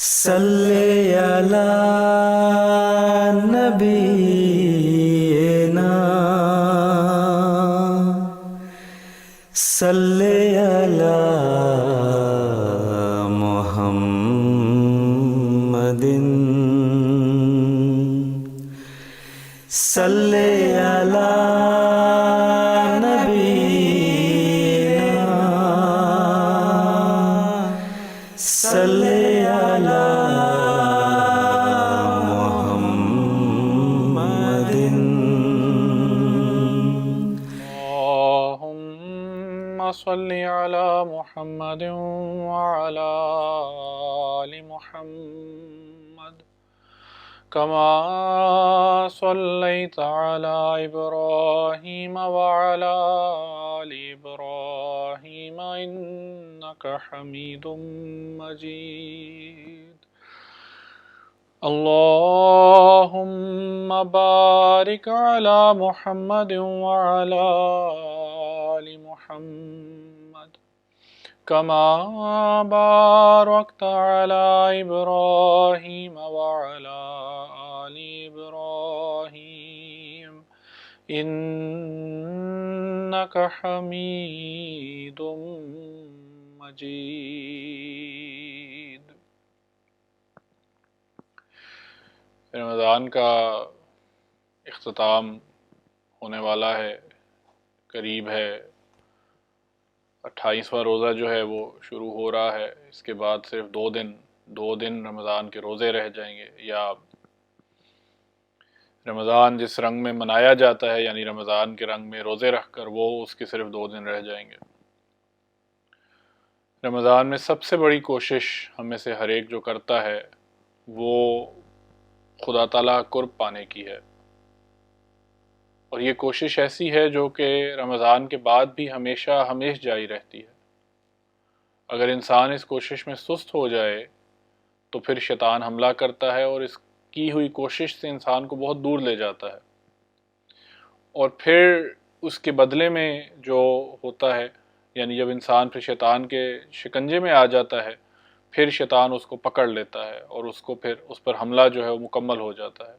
صلی علی نبینا صلی علی محمد صلی علی نبینا صلی علی محمد اللهم صل على محمد وعلى آل محمد كما صليت على إبراهيم وعلى آل إبراهيم إنك حميد مجيد اللهم بارك على محمد وعلى آل محمد كما باركت على إبراهيم وعلى آل إبراهيم إنك حميد مجيد۔ رمضان کا اختتام ہونے والا ہے، قریب ہے۔ 28واں روزہ جو ہے وہ شروع ہو رہا ہے۔ اس کے بعد صرف دو دن رمضان کے روزے رہ جائیں گے، یا رمضان جس رنگ میں منایا جاتا ہے یعنی رمضان کے رنگ میں روزے رکھ کر، وہ اس کے صرف 2 دن رہ جائیں گے۔ رمضان میں سب سے بڑی کوشش ہم میں سے ہر ایک جو کرتا ہے وہ خدا تعالیٰ قرب پانے کی ہے، اور یہ کوشش ایسی ہے جو کہ رمضان کے بعد بھی ہمیشہ جاری رہتی ہے۔ اگر انسان اس کوشش میں سست ہو جائے تو پھر شیطان حملہ کرتا ہے اور اس کی ہوئی کوشش سے انسان کو بہت دور لے جاتا ہے، اور پھر اس کے بدلے میں جو ہوتا ہے، یعنی جب انسان پھر شیطان کے شکنجے میں آ جاتا ہے، پھر شیطان اس کو پکڑ لیتا ہے اور اس پر حملہ جو ہے وہ مکمل ہو جاتا ہے۔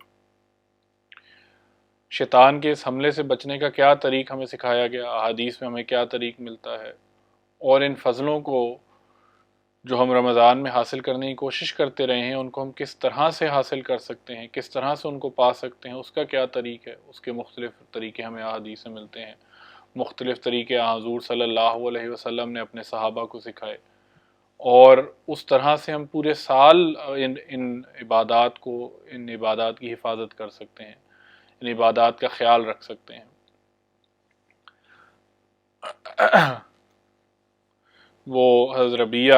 شیطان کے اس حملے سے بچنے کا کیا طریق ہمیں سکھایا گیا، احادیث میں ہمیں کیا طریق ملتا ہے، اور ان فضلوں کو جو ہم رمضان میں حاصل کرنے کی کوشش کرتے رہے ہیں ان کو ہم کس طرح سے حاصل کر سکتے ہیں، کس طرح سے ان کو پا سکتے ہیں، اس کا کیا طریق ہے۔ اس کے مختلف طریقے ہمیں احادیث سے ملتے ہیں، مختلف طریقے حضور صلی اللہ علیہ وسلم نے اپنے صحابہ کو سکھائے، اور اس طرح سے ہم پورے سال ان عبادات کی حفاظت کر سکتے ہیں، ان عبادات کا خیال رکھ سکتے ہیں۔ وہ حضرت ربیہ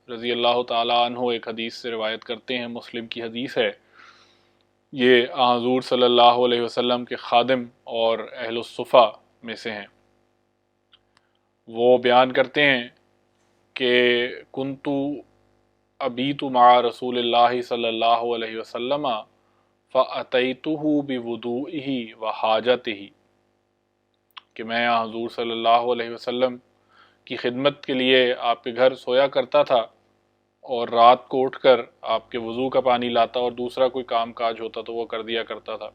رضی اللہ تعالیٰ عنہ ایک حدیث سے روایت کرتے ہیں، مسلم کی حدیث ہے، یہ حضور صلی اللہ علیہ وسلم کے خادم اور اہل الصفہ میں سے ہیں۔ وہ بیان کرتے ہیں کہ کنتو ابیت مع رسول اللہ صلی اللہ علیہ وسلم فأتیتہ بوضوئہ وحاجتہ، کہ میں حضور صلی اللہ علیہ وسلم کی خدمت کے لیے آپ کے گھر سویا کرتا تھا، اور رات کو اٹھ کر آپ کے وضو کا پانی لاتا اور دوسرا کوئی کام کاج ہوتا تو وہ کر دیا کرتا تھا۔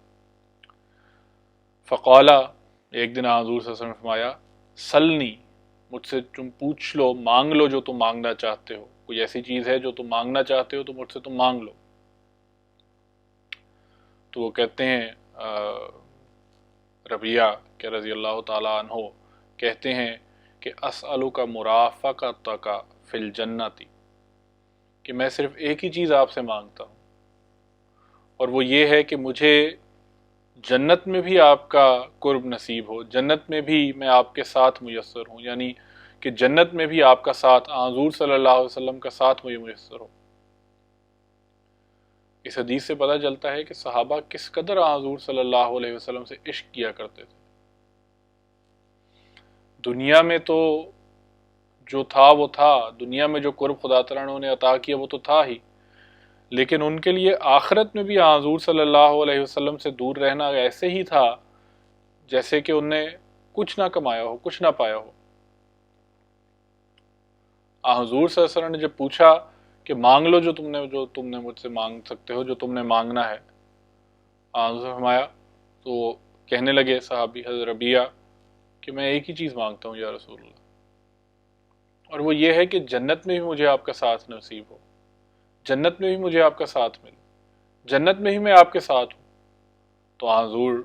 فقال، ایک دن حضور صلی اللہ علیہ وسلم نے فرمایا، سلنی، مجھ سے تم پوچھ لو، مانگ لو جو تم مانگنا چاہتے ہو، کوئی ایسی چیز ہے جو تم مانگنا چاہتے ہو تو مجھ سے تم مانگ لو۔ تو وہ کہتے ہیں ربیہ کہ رضی اللہ تعالیٰ عنہ کہتے ہیں کہ اسألک مرافقتک فی الجنۃ، کہ میں صرف ایک ہی چیز آپ سے مانگتا ہوں، اور وہ یہ ہے کہ مجھے جنت میں بھی آپ کا قرب نصیب ہو، جنت میں بھی میں آپ کے ساتھ میسر ہوں، یعنی کہ جنت میں بھی آپ کا ساتھ، حضور صلی اللہ علیہ وسلم کا ساتھ مجھے میسر ہو۔ اس حدیث سے پتہ چلتا ہے کہ صحابہ کس قدر حضور صلی اللہ علیہ وسلم سے عشق کیا کرتے تھے۔ دنیا میں تو جو تھا وہ تھا، دنیا میں جو قرب خدا تعالیٰ نے انہیں عطا کیا وہ تو تھا ہی، لیکن ان کے لیے آخرت میں بھی حضور صلی اللہ علیہ وسلم سے دور رہنا ایسے ہی تھا جیسے کہ انہیں کچھ نہ کمایا ہو، کچھ نہ پایا ہو۔ حضور صلی اللہ علیہ وسلم نے جب پوچھا کہ مانگ لو جو تم نے مجھ سے مانگ سکتے ہو، جو تم نے مانگنا ہے۔ حضور نے فرمایا، تو کہنے لگے صحابی حضرت ربیعہ کہ میں ایک ہی چیز مانگتا ہوں یا رسول اللہ، اور وہ یہ ہے کہ جنت میں بھی مجھے آپ کا ساتھ نصیب ہو، جنت میں بھی مجھے آپ کا ساتھ ملے، جنت میں ہی میں آپ کے ساتھ ہوں۔ تو حضور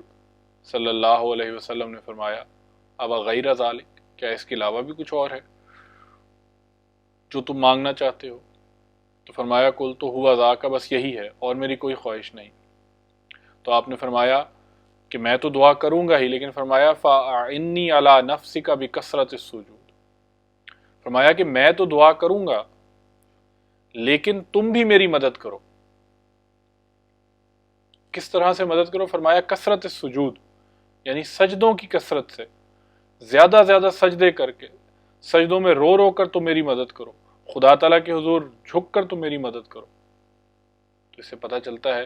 صلی اللہ علیہ وسلم نے فرمایا، اب غیر ذالک، کیا اس کے علاوہ بھی کچھ اور ہے جو تم مانگنا چاہتے ہو؟ تو فرمایا، کل تو ہوا ذاک، بس یہی ہے اور میری کوئی خواہش نہیں۔ تو آپ نے فرمایا کہ میں تو دعا کروں گا ہی، لیکن فرمایا فَأَعِنِّي عَلَى نَفْسِكَ بِكَثْرَةِ السُّجُودِ، فرمایا کہ میں تو دعا کروں گا لیکن تم بھی میری مدد کرو۔ کس طرح سے مدد کرو؟ فرمایا کثرت السجود، یعنی سجدوں کی کثرت سے، زیادہ زیادہ سجدے کر کے، سجدوں میں رو رو کر تو میری مدد کرو، خدا تعالیٰ کے حضور جھک کر تو میری مدد کرو۔ تو اس سے پتہ چلتا ہے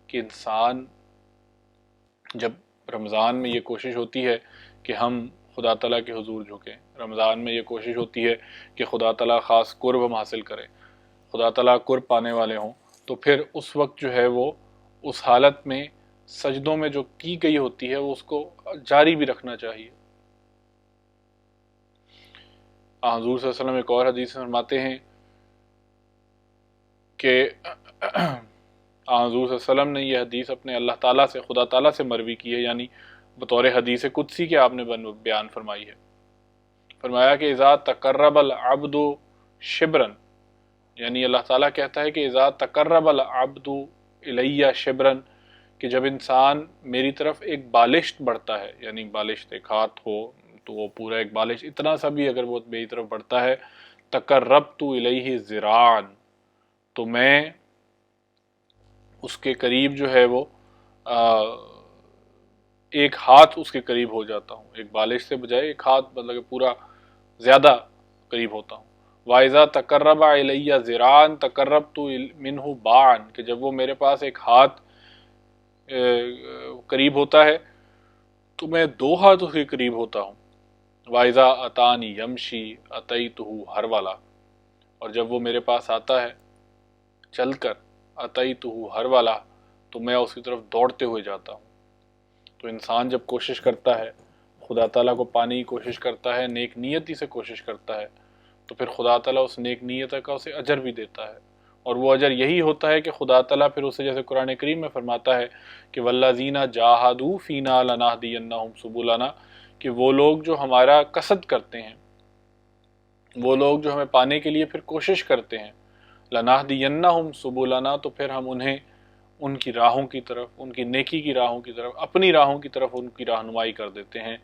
کہ انسان جب رمضان میں یہ کوشش ہوتی ہے کہ ہم خدا تعالیٰ کے حضور جھکیں، رمضان میں یہ کوشش ہوتی ہے کہ خدا تعالیٰ خاص قرب ہم حاصل کریں، خدا تعالیٰ قرب پانے والے ہوں، تو پھر اس وقت جو ہے وہ اس حالت میں سجدوں میں جو کی گئی ہوتی ہے وہ اس کو جاری بھی رکھنا چاہیے۔ حضور صلی اللہ علیہ وسلم ایک اور حدیث میں فرماتے ہیں کہ حضور صلی اللہ علیہ وسلم نے یہ حدیث اپنے اللہ تعالیٰ سے، خدا تعالیٰ سے مروی کی ہے، یعنی بطور حدیث قدسی کے آپ نے بیان فرمائی ہے۔ فرمایا کہ اذا تقرب العبد شبرن، یعنی اللہ تعالیٰ کہتا ہے کہ اذا تقرب العبد الیہ شبرن، کہ جب انسان میری طرف ایک بالشت بڑھتا ہے، یعنی بالشت ایک ہاتھ ہو تو وہ پورا ایک بالشت اتنا سا بھی اگر وہ میری طرف بڑھتا ہے، تقربت الیہ ذراعا، تو میں اس کے قریب جو ہے وہ ایک ہاتھ اس کے قریب ہو جاتا ہوں، ایک بالش سے بجائے ایک ہاتھ، مطلب کہ پورا زیادہ قریب ہوتا ہوں۔ وَإِذَا تَقَرَّبَ عَلَيَّ ذِرَاعًا تَقَرَّبْتُ مِنْهُ بَاعًا، کہ جب وہ میرے پاس ایک ہاتھ قریب ہوتا ہے تو میں دو ہاتھ اس کے قریب ہوتا ہوں۔ وَإِذَا أَتَانِي يَمْشِي أَتَيْتُهُ هَرْوَلًا، اور جب وہ میرے پاس آتا ہے چل کر، أَتَيْتُهُ هَرْوَلًا، تو میں اس کی طرف دوڑتے ہوئے جاتا ہوں۔ تو انسان جب کوشش کرتا ہے، خدا تعالیٰ کو پانے کی کوشش کرتا ہے، نیک نیتی سے کوشش کرتا ہے، تو پھر خدا تعالیٰ اس نیک نیت کا اسے اجر بھی دیتا ہے، اور وہ اجر یہی ہوتا ہے کہ خدا تعالیٰ پھر اسے جیسے قرآن کریم میں فرماتا ہے کہ والذین جاہدوا فینا لنہدینہم سبلنا، کہ وہ لوگ جو ہمارا قصد کرتے ہیں، وہ لوگ جو ہمیں پانے کے لیے پھر کوشش کرتے ہیں، لنہدینہم سبلنا، تو پھر ہم انہیں ان کی راہوں کی طرف، ان کی نیکی کی راہوں کی طرف، اپنی راہوں کی طرف ان کی رہنمائی کر دیتے ہیں،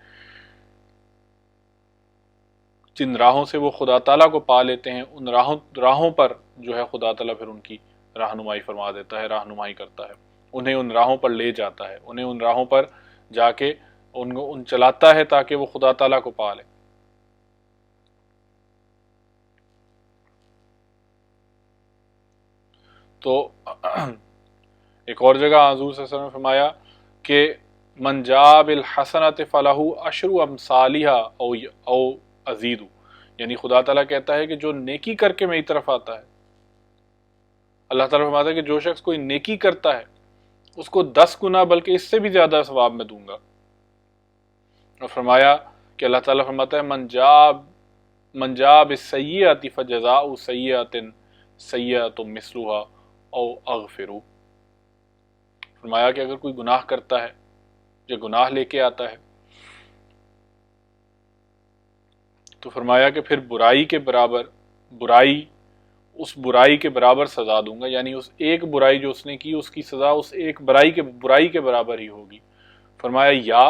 جن راہوں سے وہ خدا تعالیٰ کو پا لیتے ہیں، ان راہوں پر جو ہے خدا تعالیٰ پھر ان کی رہنمائی فرما دیتا ہے، رہنمائی کرتا ہے، انہیں ان راہوں پر لے جاتا ہے، انہیں ان راہوں پر جا کے ان کو چلاتا ہے تاکہ وہ خدا تعالیٰ کو پا لے۔ تو ایک اور جگہ حضور صلی اللہ علیہ وسلم نے فرمایا کہ من جاء بالحسنۃ فلہ عشر امثالها او ازید، یعنی خدا تعالیٰ کہتا ہے کہ جو نیکی کر کے میری طرف آتا ہے، اللہ تعالیٰ فرماتا ہے کہ جو شخص کوئی نیکی کرتا ہے اس کو 10 گنا بلکہ اس سے بھی زیادہ ثواب میں دوں گا۔ اور فرمایا کہ اللہ تعالیٰ فرماتا ہے من جاء بالسیئۃ فجزاء سیئۃ سیئۃ مثلها او اغفر، فرمایا کہ اگر کوئی گناہ کرتا ہے، جو گناہ لے کے آتا ہے، تو فرمایا کہ پھر برائی کے برابر برائی، اس برائی کے برابر سزا دوں گا، یعنی اس ایک برائی جو اس نے کی اس کی سزا اس ایک برائی کے برابر ہی ہوگی۔ فرمایا یا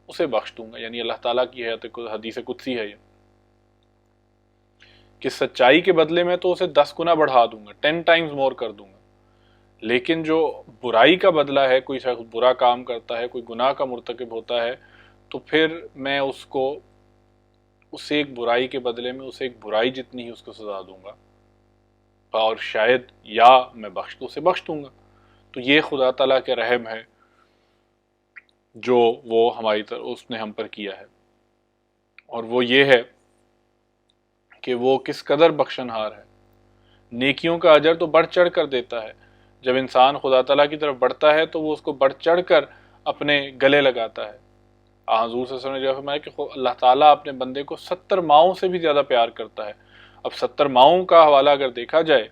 اسے بخش دوں گا، یعنی اللہ تعالیٰ کی حدیث قدسی ہے یہ، کہ سچائی کے بدلے میں تو اسے 10 گنا بڑھا دوں گا، 10 ٹائمز مور کر دوں گا، لیکن جو برائی کا بدلہ ہے، کوئی شخص برا کام کرتا ہے، کوئی گناہ کا مرتکب ہوتا ہے، تو پھر میں اس کو اس ایک برائی کے بدلے میں اسے ایک برائی جتنی ہی اس کو سزا دوں گا، اور شاید یا میں اسے بخش دوں گا۔ تو یہ خدا تعالیٰ کے رحم ہے جو وہ ہماری طرف اس نے ہم پر کیا ہے، اور وہ یہ ہے کہ وہ کس قدر بخشنہار ہے، نیکیوں کا اجر تو بڑھ چڑھ کر دیتا ہے. جب انسان خدا تعالیٰ کی طرف بڑھتا ہے تو وہ اس کو بڑھ چڑھ کر اپنے گلے لگاتا ہے. حضور صلی اللہ علیہ وسلم نے جو فرمایا کہ اللہ تعالیٰ اپنے بندے کو 70 ماؤں سے بھی زیادہ پیار کرتا ہے. اب 70 ماؤں کا حوالہ اگر دیکھا جائے،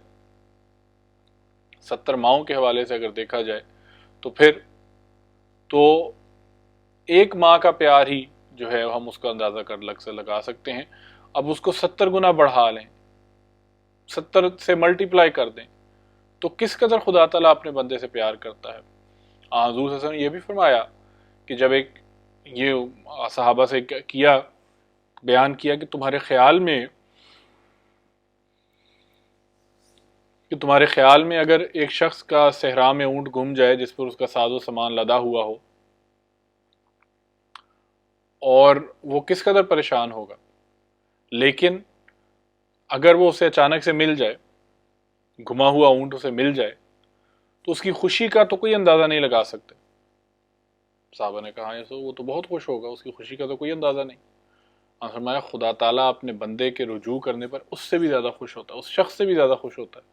70 ماؤں کے حوالے سے اگر دیکھا جائے تو پھر تو ایک ماں کا پیار ہی جو ہے ہم اس کا اندازہ کر لگا سکتے ہیں. اب اس کو 70 گنا بڑھا لیں، 70 سے ملٹیپلائی کر دیں تو کس قدر خدا تعالیٰ اپنے بندے سے پیار کرتا ہے. حضور صلی اللہ علیہ وسلم نے یہ بھی فرمایا کہ جب ایک یہ صحابہ سے بیان کیا کہ تمہارے خیال میں اگر ایک شخص کا صحرا میں اونٹ گم جائے جس پر اس کا ساز و سامان لدا ہوا ہو، اور وہ کس قدر پریشان ہوگا، لیکن اگر وہ اسے اچانک سے مل جائے، گما ہوا اونٹ اسے مل جائے، تو اس کی خوشی کا تو کوئی اندازہ نہیں لگا سکتے. صحابہ نے کہا وہ تو بہت خوش ہوگا، اس کی خوشی کا تو کوئی اندازہ نہیں. فرمایا خدا تعالیٰ اپنے بندے کے رجوع کرنے پر اس سے بھی زیادہ خوش ہوتا ہے، اس شخص سے بھی زیادہ خوش ہوتا ہے.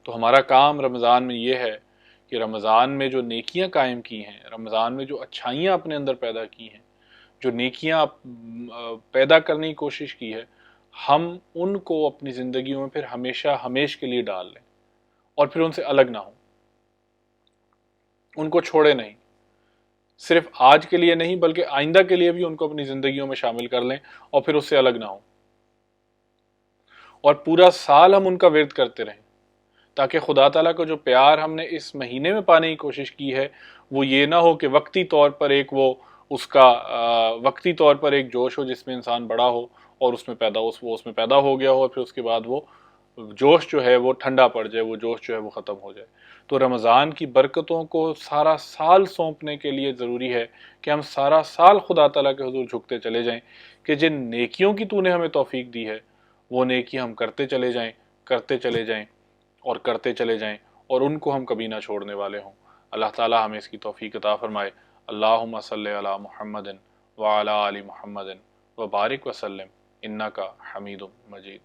تو ہمارا کام رمضان میں یہ ہے کہ رمضان میں جو نیکیاں قائم کی ہیں، رمضان میں جو اچھائیاں اپنے اندر پیدا کی ہیں، جو نیکیاں پیدا کرنے کی کوشش کی ہے، ہم ان کو اپنی زندگیوں میں پھر ہمیشہ کے لیے ڈال لیں اور پھر ان سے الگ نہ ہوں، ان کو چھوڑے نہیں. صرف آج کے لیے نہیں بلکہ آئندہ کے لیے بھی ان کو اپنی زندگیوں میں شامل کر لیں اور پھر اس سے الگ نہ ہوں، اور پورا سال ہم ان کا ورد کرتے رہیں تاکہ خدا تعالیٰ کو جو پیار ہم نے اس مہینے میں پانے کی کوشش کی ہے وہ یہ نہ ہو کہ وقتی طور پر ایک جوش ہو جس میں انسان بڑا ہو اور اس میں پیدا ہو گیا ہو، اور پھر اس کے بعد وہ جوش جو ہے وہ ٹھنڈا پڑ جائے، وہ جوش جو ہے وہ ختم ہو جائے. تو رمضان کی برکتوں کو سارا سال سونپنے کے لیے ضروری ہے کہ ہم سارا سال خدا تعالیٰ کے حضور جھکتے چلے جائیں کہ جن نیکیوں کی تو نے ہمیں توفیق دی ہے وہ نیکی ہم کرتے چلے جائیں اور کرتے چلے جائیں، اور ان کو ہم کبھی نہ چھوڑنے والے ہوں. اللہ تعالیٰ ہمیں اس کی توفیق عطا فرمائے. اللہم صلی علی محمد وعلی آل محمد وبارک وسلم انکا حمید مجید.